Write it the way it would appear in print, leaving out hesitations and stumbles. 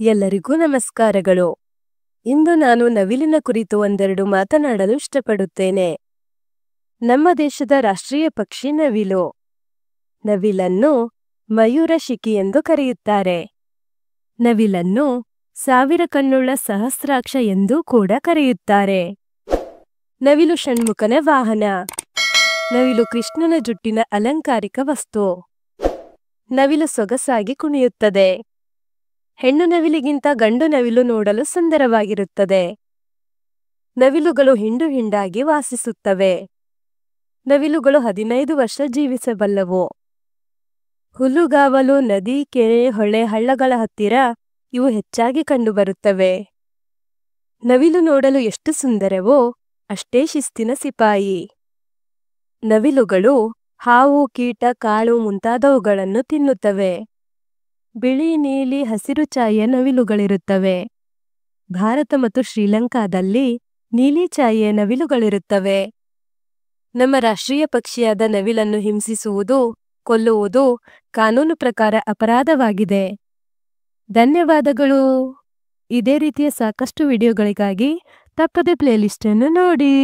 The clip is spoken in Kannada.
ಎಲ್ಲರಿಗೂ ನಮಸ್ಕಾರಗಳು. ಇಂದು ನಾನು ನವಿಲಿನ ಕುರಿತು ಒಂದೆರಡು ಮಾತನಾಡಲು ಇಷ್ಟಪಡುತ್ತೇನೆ. ನಮ್ಮ ದೇಶದ ರಾಷ್ಟ್ರೀಯ ಪಕ್ಷಿ ನವಿಲು. ನವಿಲನ್ನು ಮಯೂರಶಿಖಿ ಎಂದು ಕರೆಯುತ್ತಾರೆ. ನವಿಲನ್ನು ಸಾವಿರ ಕಣ್ಣುಳ್ಳ ಸಹಸ್ರಾಕ್ಷ ಎಂದೂ ಕೂಡ ಕರೆಯುತ್ತಾರೆ. ನವಿಲು ಷಣ್ಮುಖನ ವಾಹನ. ನವಿಲು ಕೃಷ್ಣನ ಜುಟ್ಟಿನ ಅಲಂಕಾರಿಕ ವಸ್ತು. ನವಿಲು ಸೊಗಸಾಗಿ ಕುಣಿಯುತ್ತದೆ. ಹೆಣ್ಣು ನವಿಲಿಗಿಂತ ಗಂಡು ನವಿಲು ನೋಡಲು ಸುಂದರವಾಗಿರುತ್ತದೆ. ನವಿಲುಗಳು ಹಿಂಡು ಹಿಂಡಾಗಿ ವಾಸಿಸುತ್ತವೆ. ನವಿಲುಗಳು 15 ವರ್ಷ ಜೀವಿಸಬಲ್ಲವು. ಹುಲ್ಲುಗಾವಲು, ನದಿ, ಕೆರೆ, ಹೊಳೆ, ಹಳ್ಳಗಳ ಹತ್ತಿರ ಇವು ಹೆಚ್ಚಾಗಿ ಕಂಡುಬರುತ್ತವೆ. ನವಿಲು ನೋಡಲು ಎಷ್ಟು ಸುಂದರವೋ ಅಷ್ಟೇ ಶಿಸ್ತಿನ ಸಿಪಾಯಿ. ನವಿಲುಗಳು ಹಾವು, ಕೀಟ, ಕಾಳು ಮುಂತಾದವುಗಳನ್ನು ತಿನ್ನುತ್ತವೆ. ಬಿಳಿ, ನೀಲಿ, ಹಸಿರು ಛಾಯೆಯ ನವಿಲುಗಳಿರುತ್ತವೆ. ಭಾರತ ಮತ್ತು ಶ್ರೀಲಂಕಾದಲ್ಲಿ ನೀಲಿ ಛಾಯೆಯ ನವಿಲುಗಳಿರುತ್ತವೆ. ನಮ್ಮ ರಾಷ್ಟ್ರೀಯ ಪಕ್ಷಿಯಾದ ನವಿಲನ್ನು ಹಿಂಸಿಸುವುದು, ಕೊಲ್ಲುವುದು ಕಾನೂನು ಪ್ರಕಾರ ಅಪರಾಧವಾಗಿದೆ. ಧನ್ಯವಾದಗಳು. ಇದೇ ರೀತಿಯ ಸಾಕಷ್ಟು ವಿಡಿಯೋಗಳಿಗಾಗಿ ತಪ್ಪದೆ ಪ್ಲೇಲಿಸ್ಟ್ ಅನ್ನು ನೋಡಿ.